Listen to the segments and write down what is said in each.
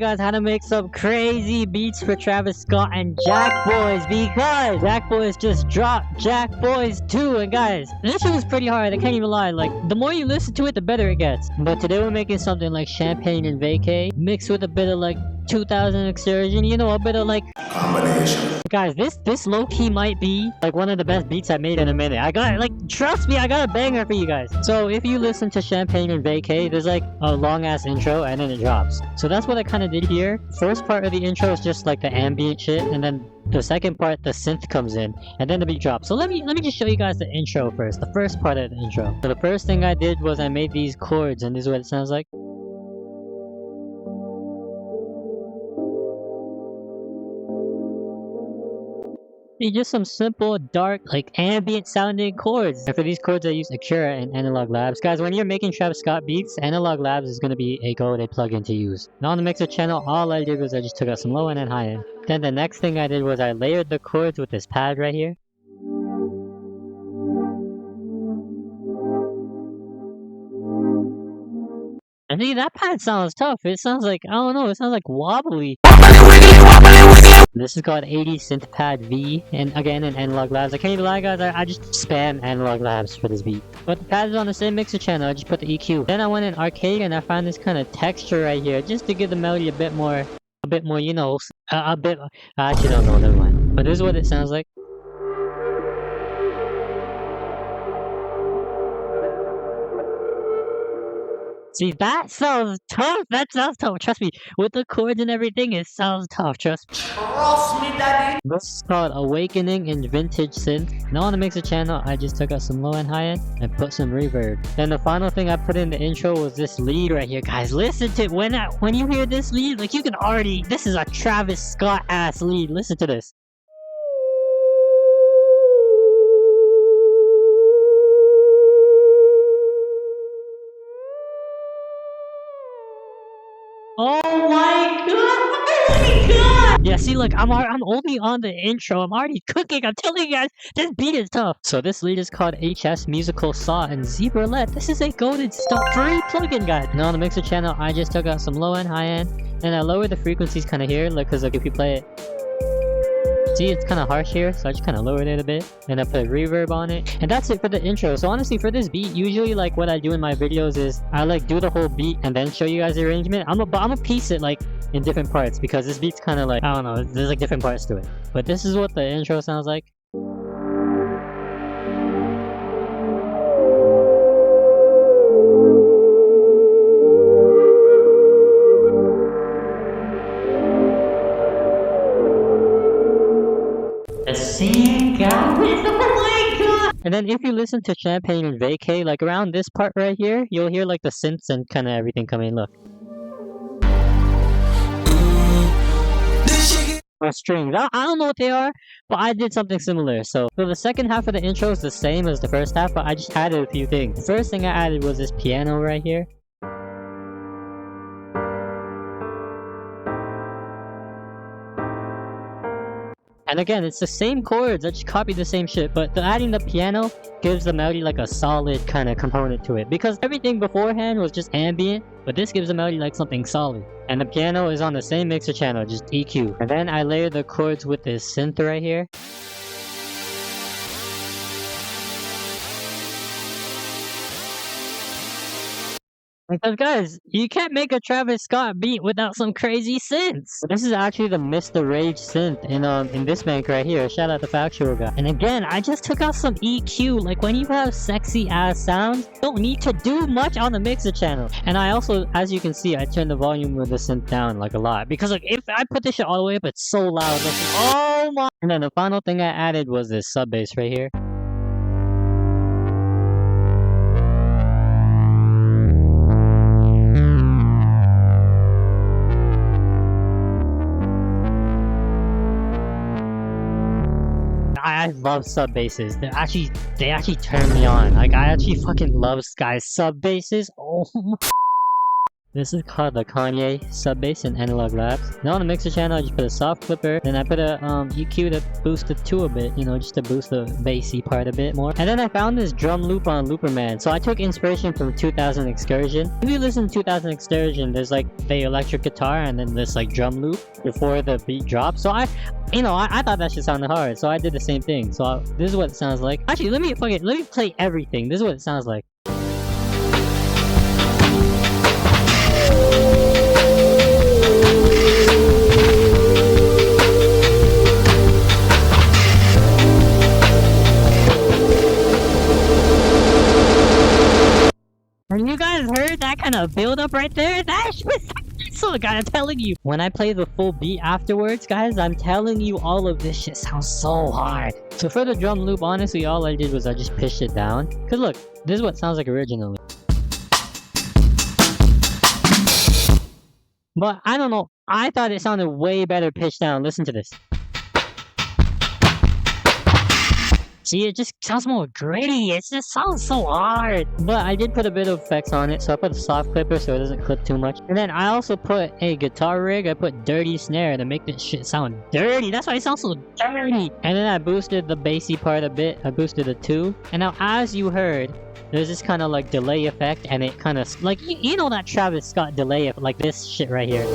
guys how to make some crazy beats for Travis Scott and Jackboys, because Jackboys just dropped Jackboys 2, and guys, this shit was pretty hard, I can't even lie. Like, the more you listen to it, the better it gets. But today we're making something like Champagne and Vacay, mixed with a bit of like 2000 Excursion, you know, a bit of like combination. Guys, this low-key might be like one of the best beats I made in a minute. I got, like, trust me, I got a banger for you guys. So if you listen to Champagne and Vacay, there's like a long-ass intro and then it drops. So that's what I kind of did here. First part of the intro is just like the ambient shit, and then the second part, the synth comes in, and then the beat drops. So let me just show you guys the intro first, the first part of the intro. So the first thing I did was I made these chords, and this is what it sounds like. Just some simple, dark, like ambient sounding chords. And for these chords I use Acura and Analog Labs. Guys, when you're making Travis Scott beats, Analog Labs is going to be a go-to plugin to use. Now on the mixer channel, all I did was I just took out some low end and high end. Then the next thing I did was I layered the chords with this pad right here. And see, that pad sounds tough. It sounds like, I don't know, it sounds like wobbly. This is called 80 Synth Pad V, and again in Analog Labs. I can't even lie, guys, I just spam Analog Labs for this beat. But the pad is on the same mixer channel, I just put the EQ. Then I went in Arcade and I found this kind of texture right here, just to give the melody a bit more, you know, I actually don't know, never mind. But this is what it sounds like. See, that sounds tough! That sounds tough, trust me. With the chords and everything, it sounds tough, trust me. Trust me, daddy! This is called Awakening in Vintage Synth. Now on the mixer channel, I just took out some low and high end and put some reverb. Then the final thing I put in the intro was this lead right here. Guys, listen to it. When you hear this lead, like, you can already... This is a Travis Scott-ass lead. Listen to this. Oh my god! Oh my god! Yeah, see, look, I'm only on the intro. I'm already cooking. I'm telling you guys, this beat is tough. So this lead is called HS Musical Saw and Zebralette. This is a golden stuff free plugin, guys. Now on the mixer channel, I just took out some low end, high end, and I lowered the frequencies kind of here, like, cause like if you play it. See, it's kind of harsh here, so I just kind of lowered it a bit, and I put reverb on it, and that's it for the intro. So honestly, for this beat, usually like what I do in my videos is I like do the whole beat and then show you guys the arrangement. I'm gonna piece it like in different parts, because this beat's kind of like, I don't know, there's like different parts to it. But this is what the intro sounds like. Oh my god! And then if you listen to Champagne and Vacay, like around this part right here, you'll hear like the synths and kind of everything come in. Look. Or strings. I don't know what they are, but I did something similar. So the second half of the intro is the same as the first half, but I just added a few things. The first thing I added was this piano right here. And again, it's the same chords, I just copied the same shit, but adding the piano gives the melody like a solid kind of component to it. Because everything beforehand was just ambient, but this gives the melody like something solid. And the piano is on the same mixer channel, just EQ. And then I layer the chords with this synth right here. Because guys, you can't make a Travis Scott beat without some crazy synths. This is actually the Mr. Rage synth in this bank right here. Shout out to Factual Guy. And again, I just took out some EQ. Like, when you have sexy ass sounds, you don't need to do much on the mixer channel. And I also, as you can see, I turned the volume of the synth down like a lot, because like if I put this shit all the way up, it's so loud. Like, oh my! And then the final thing I added was this sub bass right here. I love sub basses. They actually turn me on. Like, I actually fucking love guys sub basses. Oh my. This is called the Kanye sub bass in Analog Labs. Now on the mixer channel, I just put a soft clipper, then I put a EQ to boost the 2 a bit, you know, just to boost the bassy part a bit more. And then I found this drum loop on Looperman, so I took inspiration from 2000 Excursion. If you listen to 2000 Excursion, there's like the electric guitar and then this like drum loop before the beat drops. So I thought that shit sounded hard, so I did the same thing. So this is what it sounds like. Actually, let me play everything. This is what it sounds like. And you guys heard that kind of build up right there? That shit, so guys, I'm telling you. When I play the full beat afterwards, guys, I'm telling you, all of this shit sounds so hard. So for the drum loop, honestly, all I did was I just pitched it down. Cause look, this is what it sounds like originally. But I don't know, I thought it sounded way better pitched down. Listen to this. See, it just sounds more gritty. It just sounds so hard. But I did put a bit of effects on it, so I put a soft clipper so it doesn't clip too much. And then I also put a guitar rig. I put dirty snare to make this shit sound dirty. That's why it sounds so dirty. And then I boosted the bassy part a bit. I boosted the 2. And now, as you heard, there's this kind of like delay effect, and it kind of like you know that Travis Scott delay, like this shit right here.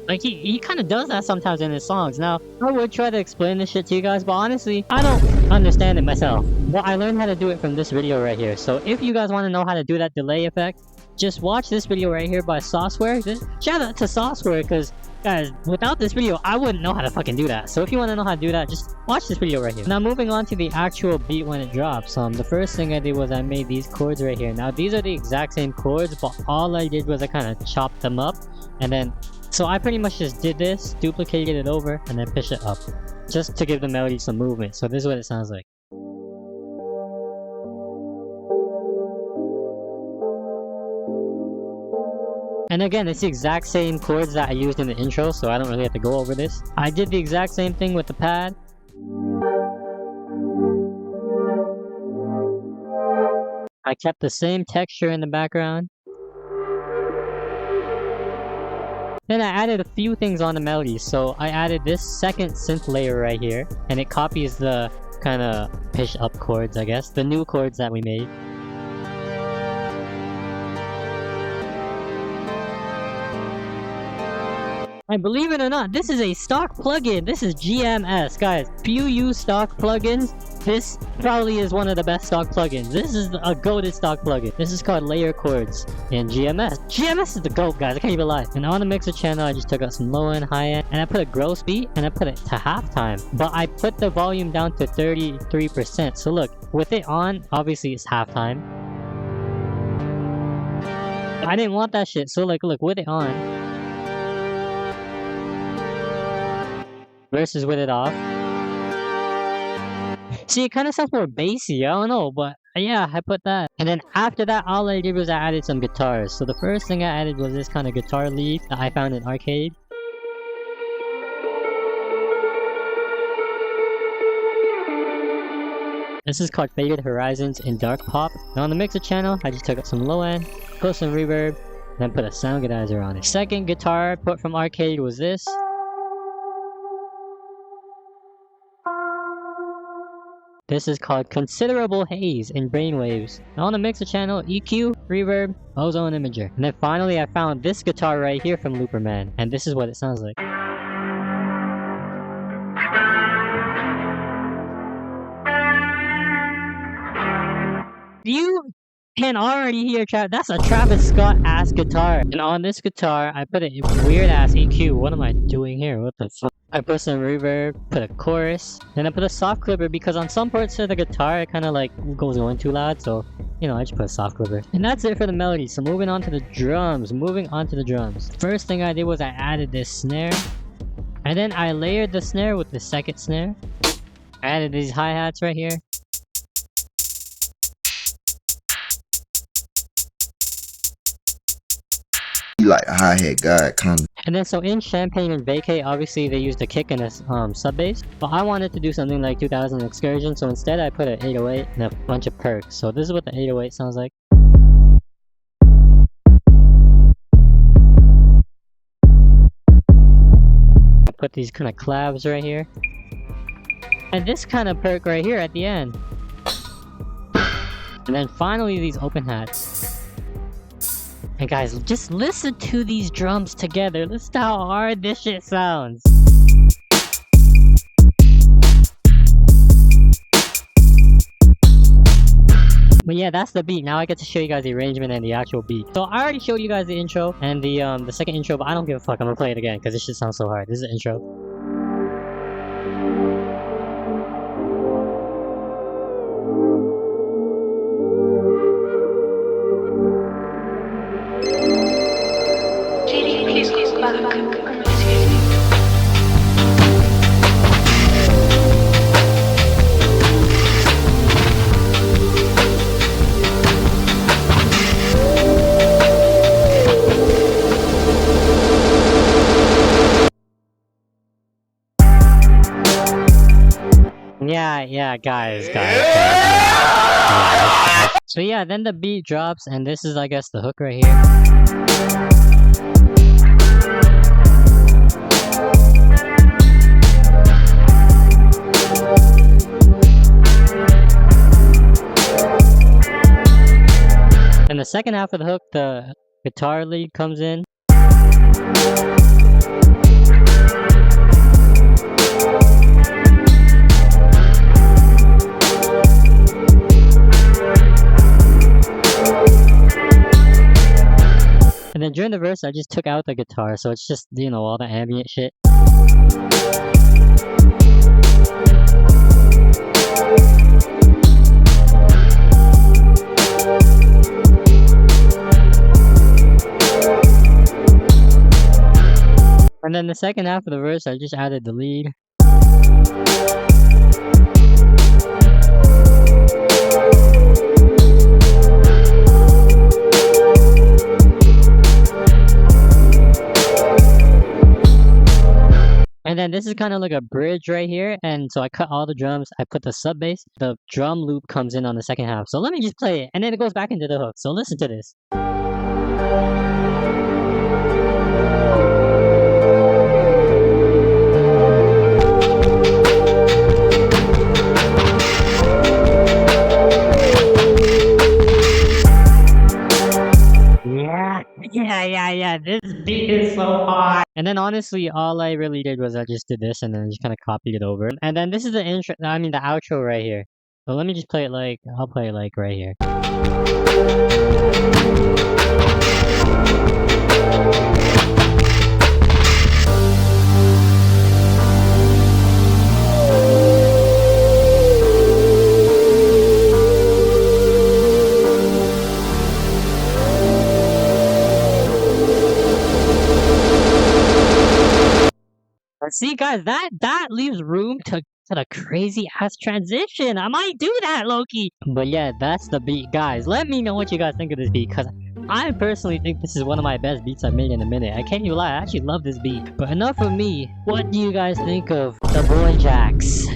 Like, he kind of does that sometimes in his songs. Now, I would try to explain this shit to you guys, but honestly, I don't understand it myself. But I learned how to do it from this video right here. So if you guys want to know how to do that delay effect, just watch this video right here by Sauceware. Just shout out to Sauceware, because, guys, without this video, I wouldn't know how to fucking do that. So if you want to know how to do that, just watch this video right here. Now, moving on to the actual beat when it drops. The first thing I did was I made these chords right here. Now, these are the exact same chords, but all I did was I kind of chopped them up, and then so I pretty much just did this, duplicated it over, and then pitched it up, just to give the melody some movement. So this is what it sounds like. And again, it's the exact same chords that I used in the intro, so I don't really have to go over this. I did the exact same thing with the pad. I kept the same texture in the background. Then I added a few things on the melody, so I added this second synth layer right here, and it copies the kind of pitch up chords, I guess, the new chords that we made. And believe it or not, this is a stock plugin. This is GMS, guys. If you use stock plugins, this probably is one of the best stock plugins. This is a goated stock plugin. This is called Layer Chords in GMS. GMS is the GOAT, guys. I can't even lie. And on the mixer channel, I just took out some low end, high end, and I put a gross beat, and I put it to halftime. But I put the volume down to 33%. So look, with it on, obviously it's halftime. I didn't want that shit. So like, look, with it on versus with it off. See, it kind of sounds more bassy, I don't know, but yeah, I put that. And then after that, all I did was I added some guitars. So the first thing I added was this kind of guitar lead that I found in Arcade. This is called Faded Horizons in Dark Pop. Now on the mixer channel, I just took up some low end, put some reverb, and then put a soundganizer on it. Second guitar I put from Arcade was this. This is called Considerable Haze in Brainwaves. Now on the mixer channel, EQ, reverb, ozone imager. And then finally I found this guitar right here from Looperman, and this is what it sounds like. You can already hear that's a Travis Scott ass guitar. And on this guitar, I put a weird ass EQ. What am I doing here? What the fuck? I put some reverb, put a chorus, then I put a soft clipper because on some parts of the guitar it kind of like goes going too loud, so you know, I just put a soft clipper. And that's it for the melody. So moving on to the drums. First thing I did was I added this snare, and then I layered the snare with the second snare. I added these hi-hats right here. Like a hi-hat god kind of. And then so in Champagne and Vacate, obviously they used a kick and a sub bass, but I wanted to do something like 2000 Excursion, so instead I put an 808 and a bunch of perks. So this is what the 808 sounds like. put these kind of collabs right here. And this kind of perk right here at the end. And then finally these open hats. And guys, just listen to these drums together. Listen to how hard this shit sounds. But yeah, that's the beat. Now I get to show you guys the arrangement and the actual beat. So I already showed you guys the intro and the second intro, but I don't give a fuck. I'm gonna play it again because this shit sounds so hard. This is the intro. Please go back. Yeah, guys. So yeah, then the beat drops, and this is, I guess, the hook right here. In the second half of the hook, the guitar lead comes in. And then during the verse, I just took out the guitar, so it's just, you know, all the ambient shit. And then the second half of the verse, I just added the lead. And then this is kind of like a bridge right here, and so I cut all the drums, I put the sub bass, the drum loop comes in on the second half. So let me just play it, and then it goes back into the hook. So listen to this. Yeah, this beat is so hard. And then honestly, all I really did was I just did this and then just kind of copied it over. And then this is the intro, I mean the outro right here. So let me just play it like, I'll play it like right here. See guys, that leaves room to the crazy ass transition. I might do that, Loki. But yeah, that's the beat, guys. Let me know what you guys think of this beat, because I personally think this is one of my best beats I've made in a minute. I can't even lie, I actually love this beat. But enough of me. What do you guys think of the Boy Jacks?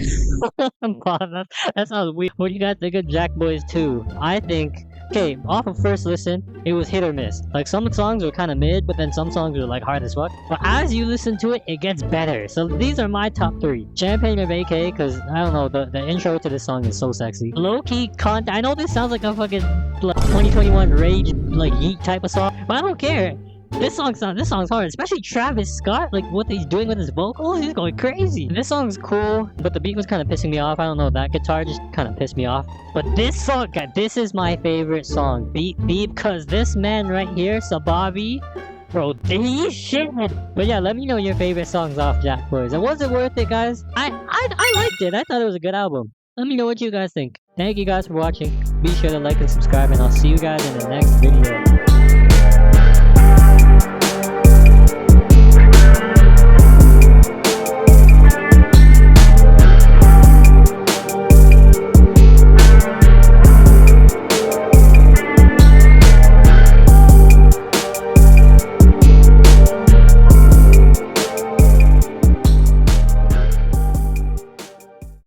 That sounds weird. What do you guys think of Jack Boys 2? I think, okay, off of first listen, it was hit or miss. Like, some songs were kind of mid, but then some songs were like hard as fuck. But as you listen to it, it gets better. So these are my top 3. Champagne of AK, because, I don't know, the intro to this song is so sexy. Low-key content. I know this sounds like a fucking, like, 2021 rage, like, yeet type of song, but I don't care. This song's hard, especially Travis Scott, like what he's doing with his vocals, he's going crazy. This song's cool, but the beat was kind of pissing me off. I don't know, that guitar just kind of pissed me off. But this song, guys, this is my favorite song, Beat, because this man right here, Sababi, bro, he's shit. But yeah, let me know your favorite songs off Jack Boys. And was it worth it, guys? I liked it. I thought it was a good album. Let me know what you guys think. Thank you guys for watching. Be sure to like and subscribe, and I'll see you guys in the next video.